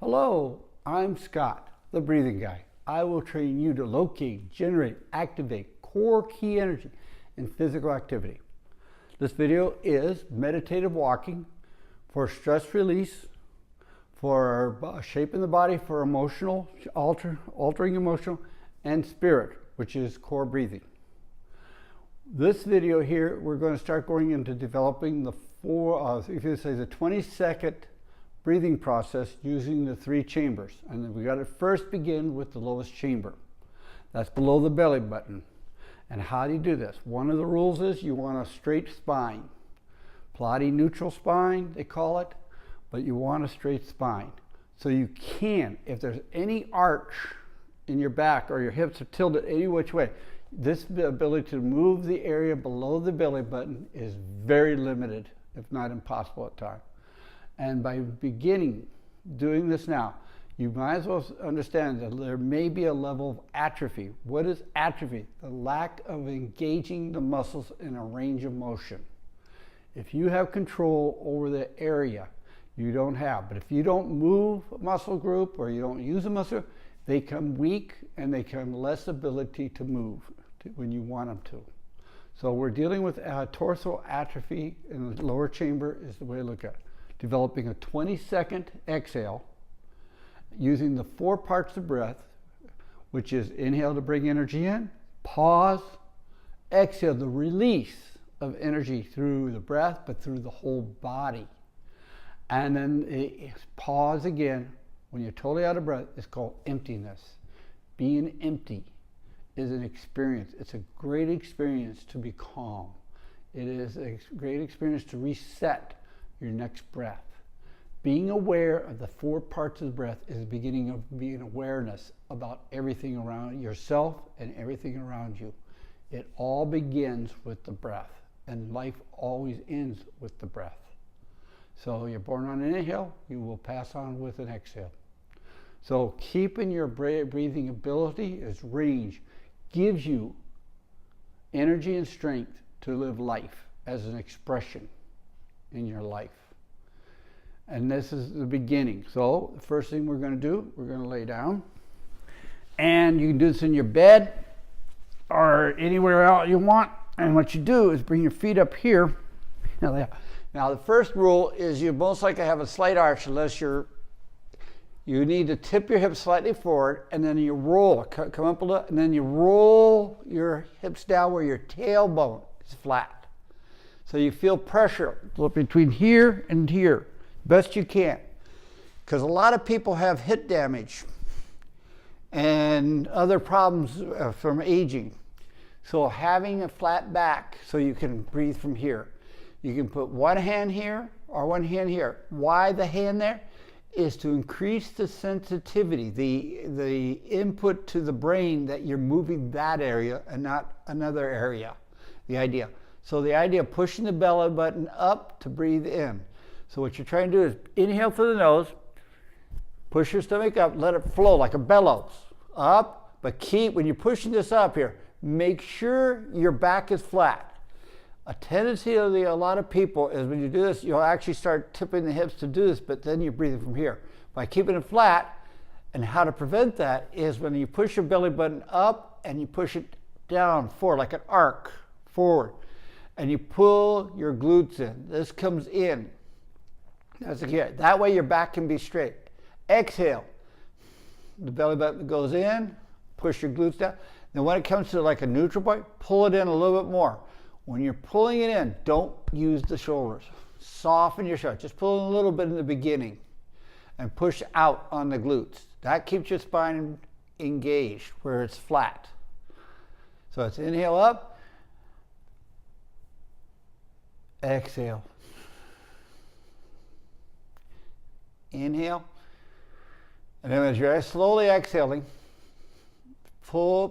Hello, I'm Scott, the breathing guy. I will train you to locate, generate, activate core key energy in physical activity. This video is meditative walking for stress release, for shaping the body, for emotional, altering emotional, and spirit, which is core breathing. This video here, we're going to start going into developing the 20-second breathing process using the 3 chambers. And then we got to first begin with the lowest chamber. That's below the belly button. And how do you do this? One of the rules is you want a straight spine. Plotty neutral spine, they call it, but you want a straight spine. So you can, if there's any arch in your back or your hips are tilted any which way, this ability to move the area below the belly button is very limited, if not impossible at times. And by beginning doing this now, you might as well understand that there may be a level of atrophy. What is atrophy? The lack of engaging the muscles in a range of motion. If you have control over the area, you don't have. But if you don't move a muscle group or you don't use a muscle, they become weak and they become less ability to move when you want them to. So we're dealing with torso atrophy in the lower chamber is the way to look at it. Developing a 20-second exhale using the 4 parts of breath, which is inhale to bring energy in, pause, exhale, the release of energy through the breath, but through the whole body. And then pause again. When you're totally out of breath, it's called emptiness. Being empty is an experience. It's a great experience to be calm. It is a great experience to reset your next breath. Being aware of the 4 parts of the breath is the beginning of being awareness about everything around yourself and everything around you. It all begins with the breath, and life always ends with the breath. So you're born on an inhale, you will pass on with an exhale. So keeping your breathing ability as range gives you energy and strength to live life as an expression in your life. And this is the beginning. So the first thing we're going to do, we're going to lay down. And you can do this in your bed or anywhere else you want. And what you do is bring your feet up here. Now the first rule is you most likely have a slight arch unless you need to tip your hips slightly forward, and then you roll, come up a little, and then you roll your hips down where your tailbone is flat. So you feel pressure between here and here, best you can. Because a lot of people have hip damage and other problems from aging. So having a flat back so you can breathe from here. You can put one hand here or one hand here. Why the hand there? Is to increase the sensitivity, the input to the brain that you're moving that area and not another area, the idea. So the idea of pushing the belly button up to breathe in. So what you're trying to do is inhale through the nose, push your stomach up, let it flow like a bellows up, but keep, when you're pushing this up here, make sure your back is flat. A tendency of a lot of people is when you do this, you'll actually start tipping the hips to do this, but then you're breathing from here. By keeping it flat, and how to prevent that is when you push your belly button up and you push it down forward, like an arc forward, and you pull your glutes in. This comes in. That's again. That way your back can be straight. Exhale. The belly button goes in, push your glutes down. Then when it comes to like a neutral point, pull it in a little bit more. When you're pulling it in, don't use the shoulders. Soften your shoulders. Just pull a little bit in the beginning and push out on the glutes. That keeps your spine engaged where it's flat. So it's inhale up, exhale. Inhale. And then as you're slowly exhaling,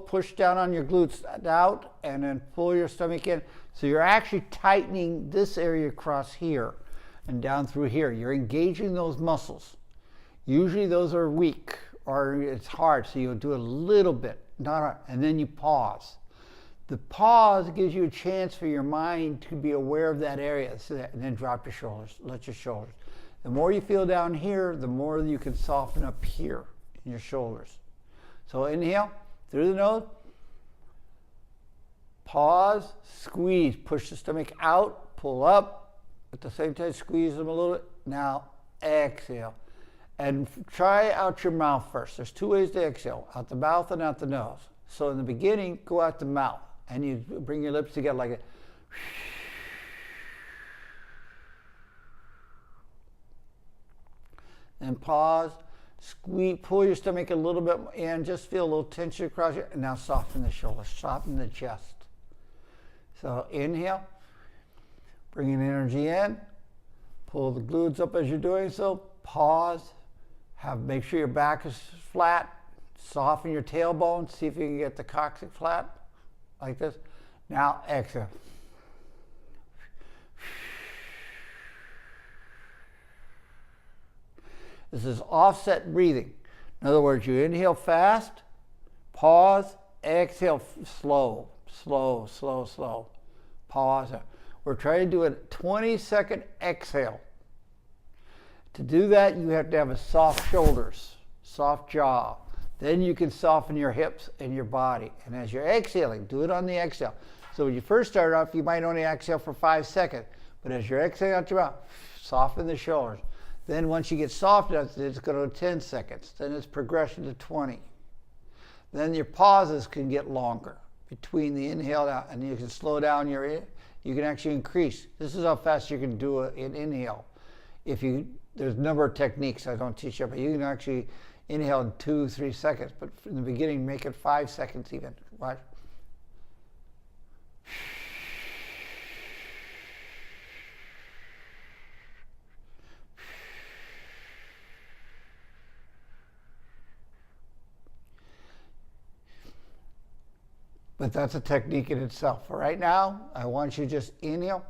push down on your glutes out and then pull your stomach in. So you're actually tightening this area across here and down through here. You're engaging those muscles. Usually those are weak or it's hard, so you'll do a little bit, and then you pause. The pause gives you a chance for your mind to be aware of that area, and then drop your shoulders, let your shoulders. The more you feel down here, the more you can soften up here in your shoulders. So inhale through the nose. Pause, squeeze, push the stomach out, pull up. At the same time, squeeze them a little bit. Now exhale. And try out your mouth first. There's two ways to exhale, out the mouth and out the nose. So in the beginning, go out the mouth and you bring your lips together like a and pause, squeeze, pull your stomach a little bit in, just feel a little tension across your, and now soften the shoulders, soften the chest. So inhale, bringing energy in, pull the glutes up as you're doing so, pause, make sure your back is flat, soften your tailbone, see if you can get the coccyx flat, like this. Now exhale. This is offset breathing. In other words, you inhale fast, pause, exhale slow, slow, slow, slow. Pause. We're trying to do a 20-second exhale. To do that, you have to have a soft shoulders, soft jaw. Then you can soften your hips and your body. And as you're exhaling, do it on the exhale. So when you first start off, you might only exhale for 5 seconds. But as you're exhaling out your mouth, soften the shoulders. Then once you get soft enough, it's going to 10 seconds. Then it's progression to 20. Then your pauses can get longer between the inhale and out. And you can slow down you can actually increase. This is how fast you can do an inhale. There's a number of techniques I don't teach you, but you can actually inhale in 2-3 seconds. But in the beginning, make it 5 seconds even. Watch. But that's a technique in itself. For right now, I want you to just inhale,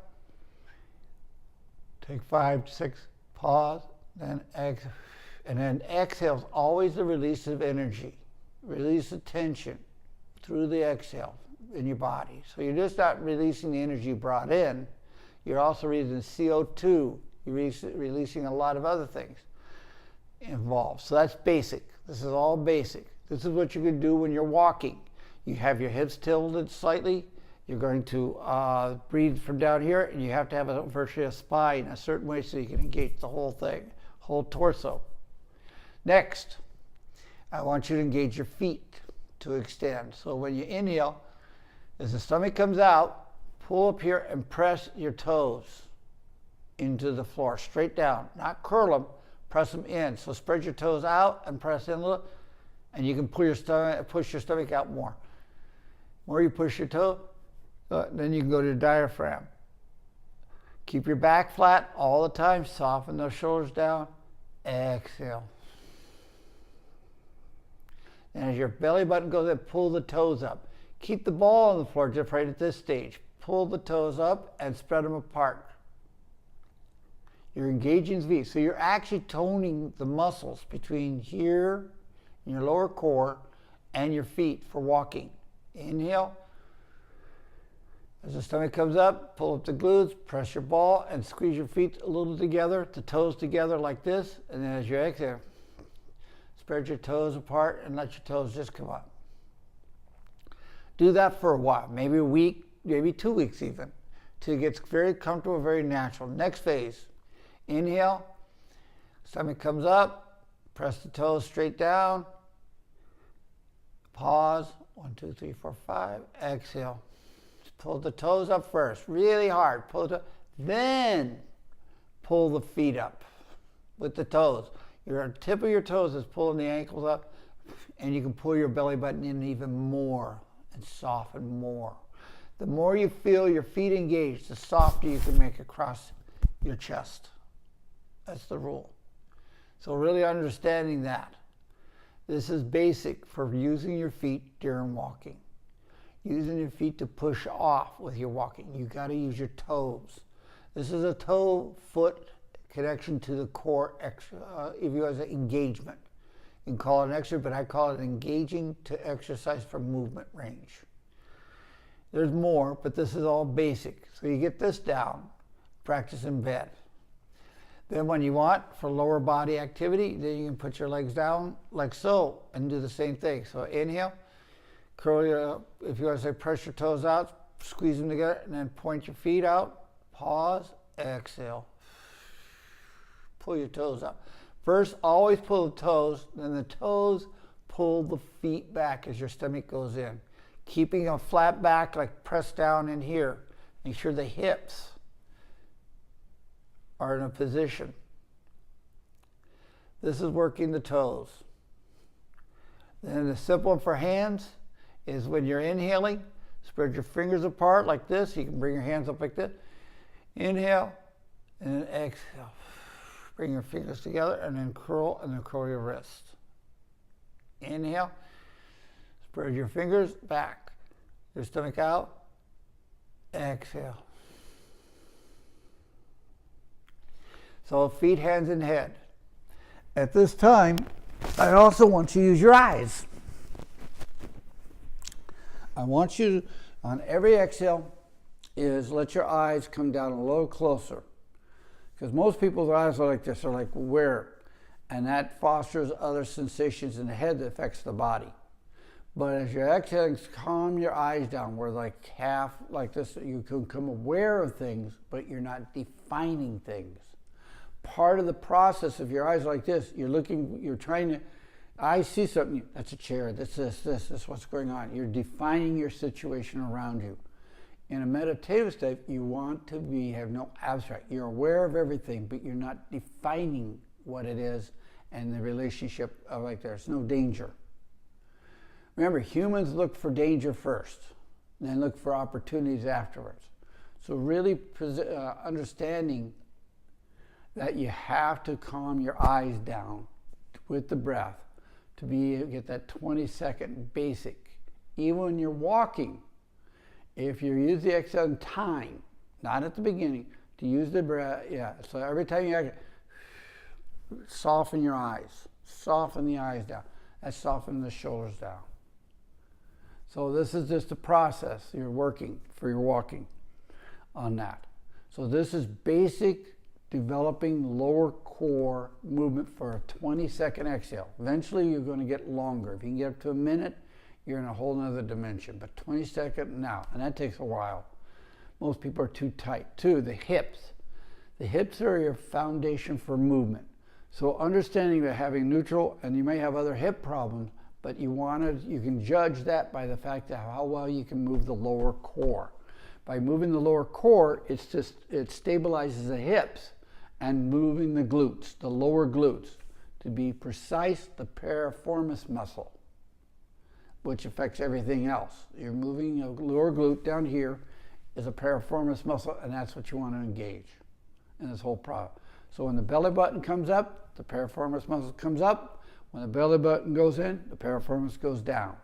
take 5 to 6, pause, then exhale. And then exhale is always the release of energy, release of tension through the exhale in your body. So you're just not releasing the energy you brought in, you're also releasing CO2, you're releasing a lot of other things involved. So that's basic. This is all basic. This is what you can do when you're walking. You have your hips tilted slightly. You're going to breathe from down here, and you have to have virtually a spine a certain way so you can engage the whole thing, whole torso. Next, I want you to engage your feet to extend. So when you inhale, as the stomach comes out, pull up here and press your toes into the floor, straight down. Not curl them, press them in. So spread your toes out and press in a little, and you can push your stomach out more. The more you push your toe, then you can go to your diaphragm. Keep your back flat all the time. Soften those shoulders down. Exhale. And as your belly button goes in, pull the toes up. Keep the ball on the floor just right at this stage. Pull the toes up and spread them apart. You're engaging the feet. So you're actually toning the muscles between here, in your lower core, and your feet for walking. Inhale. As the stomach comes up, pull up the glutes, press your ball, and squeeze your feet a little together, the toes together like this. And then as you exhale, spread your toes apart and let your toes just come up. Do that for a while, maybe a week, maybe 2 weeks even, till it gets very comfortable, very natural. Next phase, inhale, stomach comes up, press the toes straight down, pause, 1, 2, 3, 4, 5, exhale. Just pull the toes up first, really hard, then pull the feet up with the toes. Your tip of your toes is pulling the ankles up, and you can pull your belly button in even more and soften more. The more you feel your feet engaged, the softer you can make across your chest. That's the rule. So really understanding that. This is basic for using your feet during walking. Using your feet to push off with your walking. You got to use your toes. This is a toe-foot connection to the core if you have an engagement. You can call it an exercise, but I call it engaging to exercise for movement range. There's more, but this is all basic. So you get this down, practice in bed. Then when you want, for lower body activity, then you can put your legs down like so and do the same thing. So inhale, curl your, if you want to say press your toes out, squeeze them together, and then point your feet out, pause, exhale. Pull your toes out. First, always pull the toes, then the toes pull the feet back as your stomach goes in. Keeping a flat back, like press down in here. Make sure the hips are in a position. This is working the toes. Then the simple one for hands is when you're inhaling, spread your fingers apart like this. You can bring your hands up like this. Inhale and then exhale. Bring your fingers together and then curl your wrist. Inhale, spread your fingers back, your stomach out, exhale. So feet, hands, and head. At this time, I also want you to use your eyes. I want you to, on every exhale, is let your eyes come down a little closer. Because most people's eyes are like this, are like where? And that fosters other sensations in the head that affects the body. But as you're exhaling, calm your eyes down, where like half like this, you can become aware of things, but you're not defining things. Part of the process, if your eyes are like this, you're trying to, I see something, that's a chair, this is what's going on. You're defining your situation around you. In a meditative state, you want to have no abstract. You're aware of everything, but you're not defining what it is and the relationship of like there's no danger. Remember, humans look for danger first, then look for opportunities afterwards. So really understanding that you have to calm your eyes down with the breath to get that 20-second basic. Even when you're walking, if you use the exhale in time, not at the beginning, to use the breath, so every time you exhale, soften your eyes, soften the eyes down. That's soften the shoulders down. So this is just a process you're working for your walking on that. So this is basic developing lower core movement for a 20-second exhale. Eventually you're going to get longer. If you can get up to a minute, you're in a whole nother dimension. But 20 seconds now, and that takes a while. Most people are too tight. Two, the hips. The hips are your foundation for movement. So understanding that having neutral, and you may have other hip problems, but you can judge that by the fact that how well you can move the lower core. By moving the lower core, it stabilizes the hips and moving the glutes, the lower glutes. To be precise, the piriformis muscle, which affects everything else. You're moving a lower glute down here is a piriformis muscle, and that's what you want to engage in this whole process. So when the belly button comes up, the piriformis muscle comes up. When the belly button goes in, the piriformis goes down.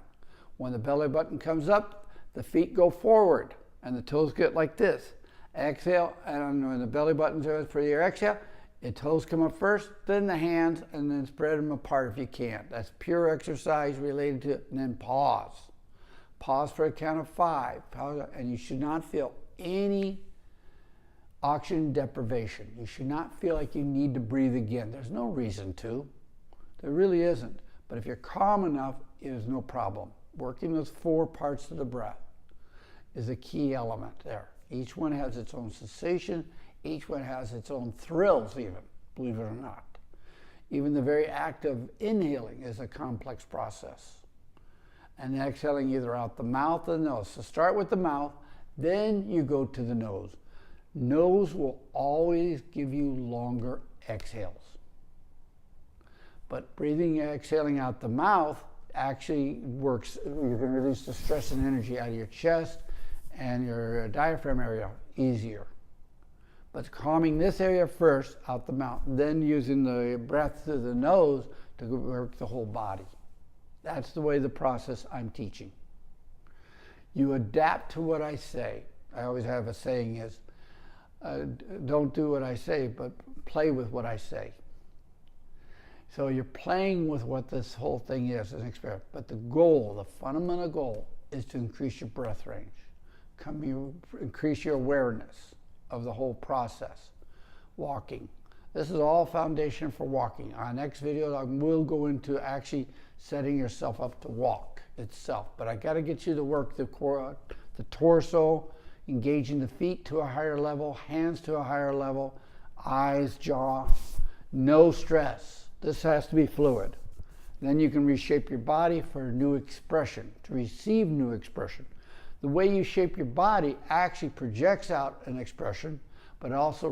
When the belly button comes up, the feet go forward and the toes get like this. Exhale, and when the belly button's there for your exhale, the toes come up first, then the hands, and then spread them apart if you can. That's pure exercise related to it. And then pause. Pause for a count of 5. Pause, and you should not feel any oxygen deprivation. You should not feel like you need to breathe again. There's no reason to. There really isn't. But if you're calm enough, it is no problem. Working those 4 parts of the breath is a key element there. Each one has its own sensation. Each one has its own thrills even, believe it or not. Even the very act of inhaling is a complex process. And exhaling either out the mouth or the nose. So start with the mouth, then you go to the nose. Nose will always give you longer exhales. But breathing and exhaling out the mouth actually works. You can release the stress and energy out of your chest and your diaphragm area easier. But calming this area first out the mouth, then using the breath through the nose to work the whole body. That's the way the process I'm teaching. You adapt to what I say. I always have a saying is, don't do what I say, but play with what I say. So you're playing with what this whole thing is, an experiment. But the goal, the fundamental goal, is to increase your breath range. Increase your awareness of the whole process. Walking. This is all foundation for walking. Our next video, I will go into actually setting yourself up to walk itself. But I got to get you to work the core, the torso, engaging the feet to a higher level, hands to a higher level, eyes, jaw, no stress. This has to be fluid. Then you can reshape your body for new expression, to receive new expression. The way you shape your body actually projects out an expression, but also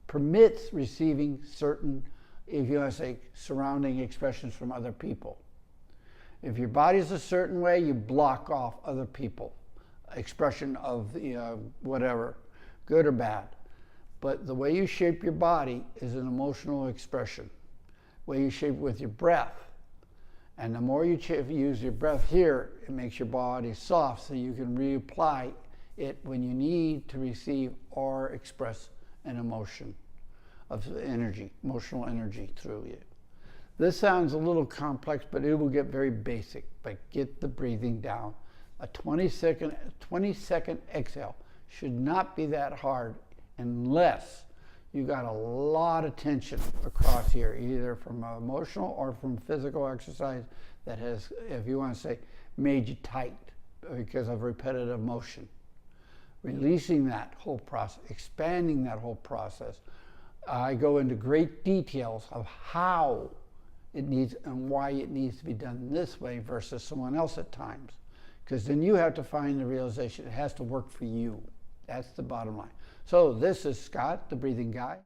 permits receiving certain, if you want to say, surrounding expressions from other people. If your body's a certain way, you block off other people, expression of whatever, good or bad. But the way you shape your body is an emotional expression. The way you shape it with your breath. And the more you use your breath here, it makes your body soft so you can reapply it when you need to receive or express an emotion of energy, emotional energy through you. This sounds a little complex, but it will get very basic. But get the breathing down. A 20-second exhale should not be that hard unless you got a lot of tension across here, either from emotional or from physical exercise that has, if you want to say, made you tight because of repetitive motion. Releasing that whole process, expanding that whole process. I go into great details of how it needs and why it needs to be done this way versus someone else at times. Because then you have to find the realization it has to work for you. That's the bottom line. So this is Scott, the Breathing Guy.